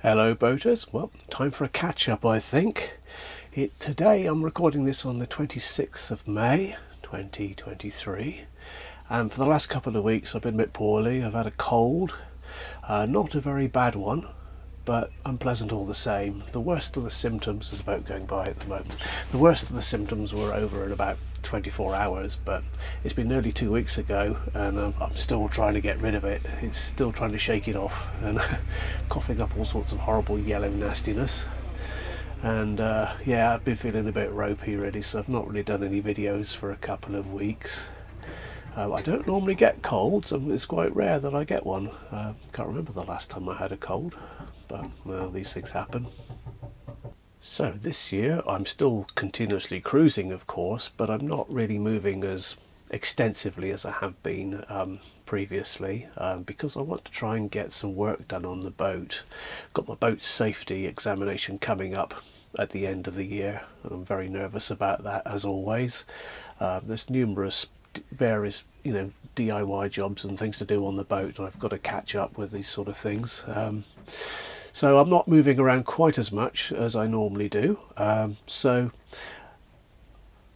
Hello boaters, well, time for a catch-up I think. Today I'm recording this on the 26th of May 2023, and for the last couple of weeks I've been a bit poorly. I've had a cold, not a very bad one, but unpleasant all the same. The worst of the symptoms is about going by at the moment. The worst of the symptoms were over in about 24 hours, but it's been nearly 2 weeks ago and I'm still trying to get rid of it. It's still trying to shake it off and coughing up all sorts of horrible yellow nastiness. And yeah, I've been feeling a bit ropey really, so I've not really done any videos for a couple of weeks. I don't normally get colds, and it's quite rare that I get one. Can't remember the last time I had a cold, but well, these things happen. So this year I'm still continuously cruising, of course, but I'm not really moving as extensively as I have been previously, because I want to try and get some work done on the boat. Got my boat safety examination coming up at the end of the year, and I'm very nervous about that, as always. There's numerous various DIY jobs and things to do on the boat, and I've got to catch up with these sort of things. So I'm not moving around quite as much as I normally do, so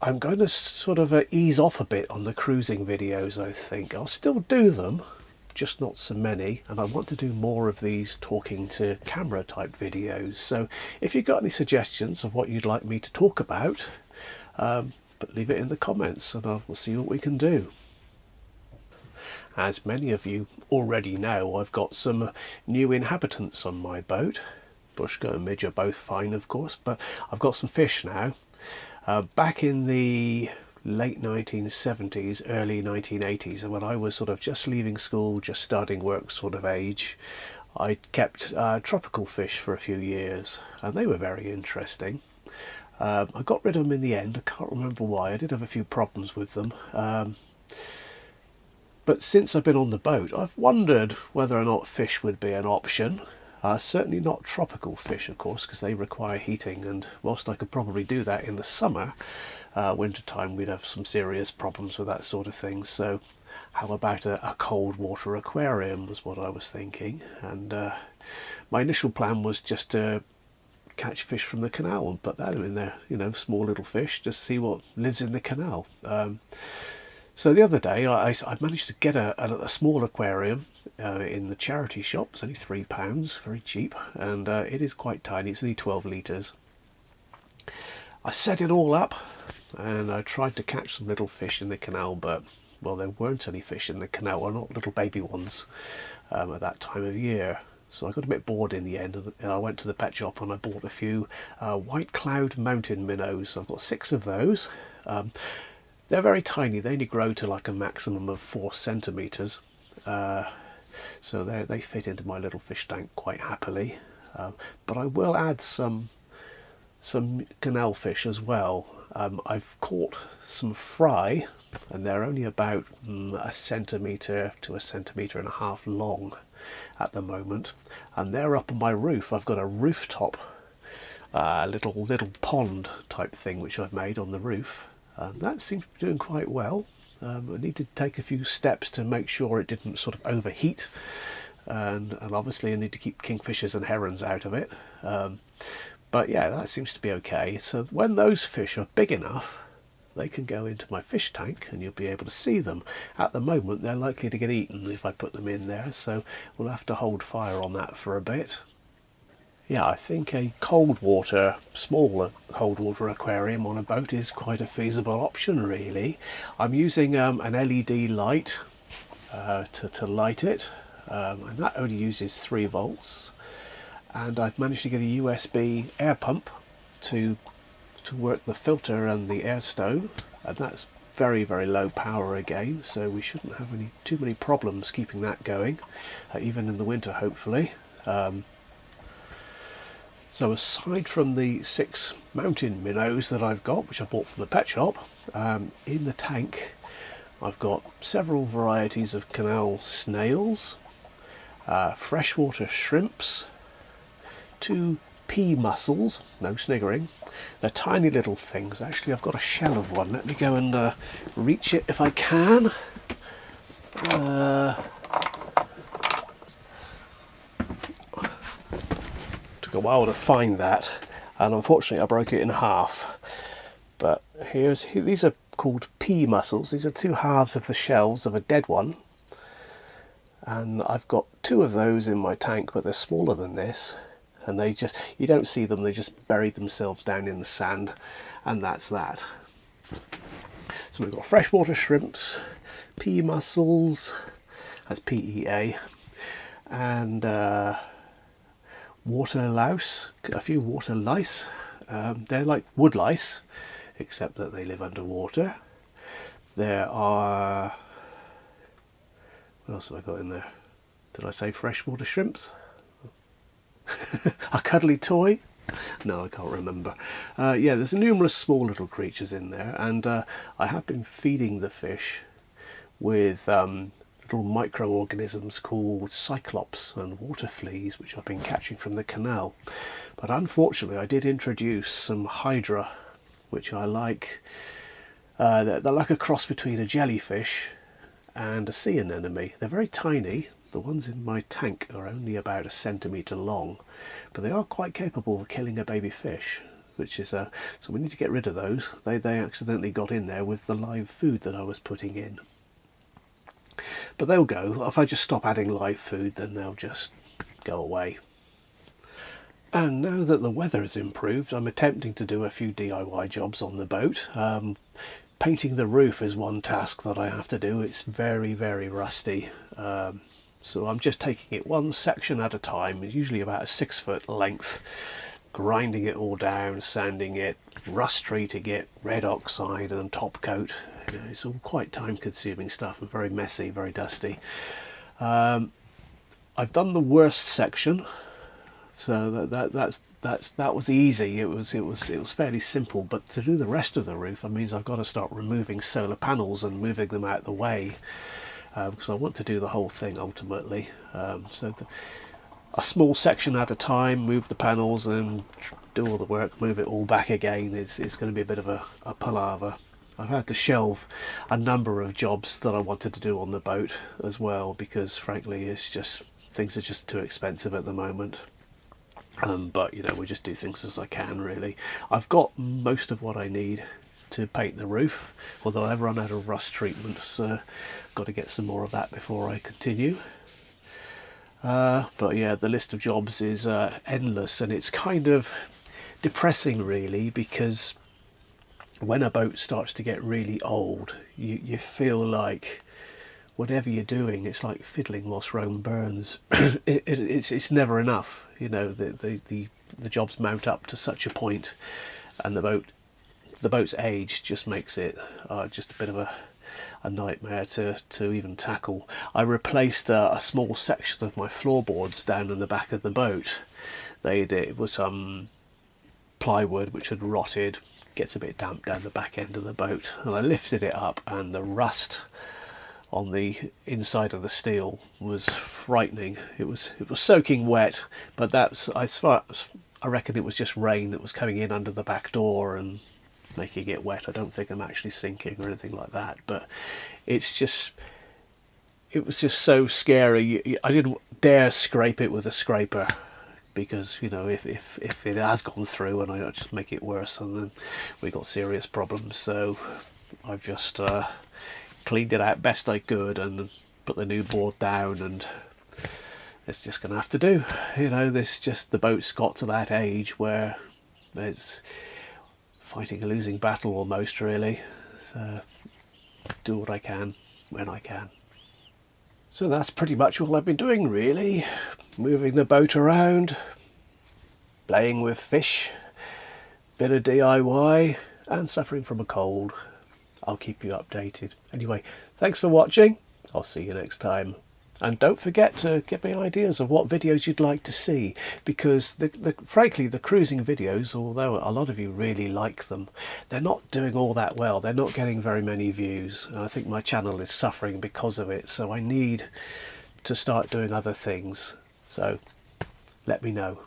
I'm going to sort of ease off a bit on the cruising videos. I think I'll still do them, just not so many, and I want to do more of these talking to camera type videos. So if you've got any suggestions of what you'd like me to talk about, but leave it in the comments and we'll see what we can do. As many of you already know, I've got some new inhabitants on my boat. Bushka and Midge are both fine, of course, but I've got some fish now. Back in the late 1970s, early 1980s, and when I was sort of just leaving school, just starting work sort of age, I kept tropical fish for a few years, and they were very interesting. I got rid of them in the end. I can't remember why. I did have a few problems with them. But since I've been on the boat, I've wondered whether or not fish would be an option. Certainly not tropical fish, of course, because they require heating, and whilst I could probably do that in the summer, winter time we'd have some serious problems with that sort of thing. So how about a cold water aquarium was what I was thinking. And my initial plan was just to catch fish from the canal and put that in there, small little fish, just see what lives in the canal. So the other day I managed to get a small aquarium in the charity shop. It's only £3, very cheap, and it is quite tiny. It's only 12 litres. I set it all up and I tried to catch some little fish in the canal, but well, there weren't any fish in the canal, or not little baby ones, at that time of year. So I got a bit bored in the end, and I went to the pet shop and I bought a few white cloud mountain minnows. I've got 6 of those. They're very tiny. They only grow to like a maximum of 4 centimetres. So they fit into my little fish tank quite happily. But I will add some canal fish as well. I've caught some fry, and they're only about a centimetre to a centimetre and a half long at the moment, and they're up on my roof. I've got a rooftop little pond type thing which I've made on the roof, and that seems to be doing quite well. I need to take a few steps to make sure it didn't sort of overheat, and obviously I need to keep kingfishers and herons out of it, but yeah, that seems to be okay. So when those fish are big enough, they can go into my fish tank and you'll be able to see them. At the moment they're likely to get eaten if I put them in there, so we'll have to hold fire on that for a bit. Yeah, I think a smaller cold water aquarium on a boat is quite a feasible option really. I'm using an LED light to light it, and that only uses 3 volts, and I've managed to get a USB air pump to work the filter and the air stone, and that's very low power again, so we shouldn't have too many problems keeping that going, even in the winter hopefully. So aside from the 6 mountain minnows that I've got, which I bought from the pet shop, in the tank I've got several varieties of canal snails, freshwater shrimps, 2 pea mussels, no sniggering. They're tiny little things. Actually, I've got a shell of one. Let me go and reach it if I can. a while to find that, and unfortunately I broke it in half. But these are called pea mussels. These are two halves of the shells of a dead one, and I've got two of those in my tank, but they're smaller than this, and you don't see them, they just bury themselves down in the sand, and that's that. So we've got freshwater shrimps, pea mussels, that's PEA, and water louse, a few water lice. They're like wood lice, except that they live underwater. There are, what else have I got in there? Did I say freshwater shrimps? A cuddly toy? No, I can't remember. Yeah, there's numerous small little creatures in there, and I have been feeding the fish with little microorganisms called cyclops and water fleas, which I've been catching from the canal. But unfortunately I did introduce some hydra, which I like. They're like a cross between a jellyfish and a sea anemone. They're very tiny. The ones in my tank are only about 1 centimetre long, but they are quite capable of killing a baby fish, which is so we need to get rid of those. They accidentally got in there with the live food that I was putting in. But they'll go. If I just stop adding live food, then they'll just go away. And now that the weather has improved, I'm attempting to do a few DIY jobs on the boat. Painting the roof is one task that I have to do. It's very, very rusty. So I'm just taking it one section at a time, usually about a 6-foot length, grinding it all down, sanding it, rust treating it, red oxide and top coat. It's all quite time consuming stuff and very messy, very dusty. I've done the worst section, so that was easy. It was fairly simple, but to do the rest of the roof, that means I've got to start removing solar panels and moving them out of the way, because I want to do the whole thing ultimately. A small section at a time, move the panels and do all the work, move it all back again. It's going to be a bit of a palaver. I've had to shelve a number of jobs that I wanted to do on the boat as well, because frankly things are just too expensive at the moment. But you know, we just do things as I can really. I've got most of what I need to paint the roof, although I've run out of rust treatment, so got to get some more of that before I continue. But yeah, the list of jobs is endless, and it's kind of depressing really, because when a boat starts to get really old, you feel like whatever you're doing, it's like fiddling whilst Rome burns. It's never enough, you know. The jobs mount up to such a point, and the boat's age just makes it just a bit of a nightmare to even tackle. I replaced a small section of my floorboards down in the back of the boat. It was some plywood which had rotted, gets a bit damp down the back end of the boat, and I lifted it up, and the rust on the inside of the steel was frightening. It was soaking wet, but I reckon it was just rain that was coming in under the back door and making it wet. I don't think I'm actually sinking or anything like that, but it was just so scary. I didn't dare scrape it with a scraper, because you know, if it has gone through and I just make it worse, and then we got serious problems. So I've just cleaned it out best I could and put the new board down, and it's just gonna have to do. You know, the boat's got to that age where it's fighting a losing battle almost really. So do what I can when I can. So that's pretty much all I've been doing really. Moving the boat around, playing with fish, bit of DIY, and suffering from a cold. I'll keep you updated. Anyway, thanks for watching. I'll see you next time. And don't forget to give me ideas of what videos you'd like to see, because frankly the cruising videos, although a lot of you really like them, they're not doing all that well. They're not getting very many views, and I think my channel is suffering because of it. So I need to start doing other things. So let me know.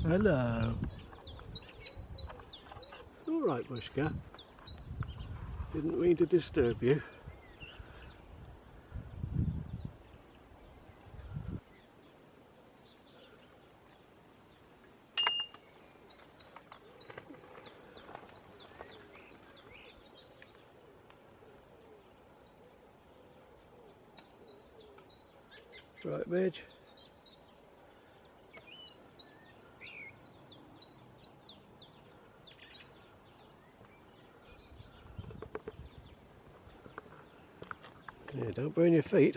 Hello. It's all right, Mushka. Didn't mean to disturb you. Right, Midge. Yeah, don't burn your feet.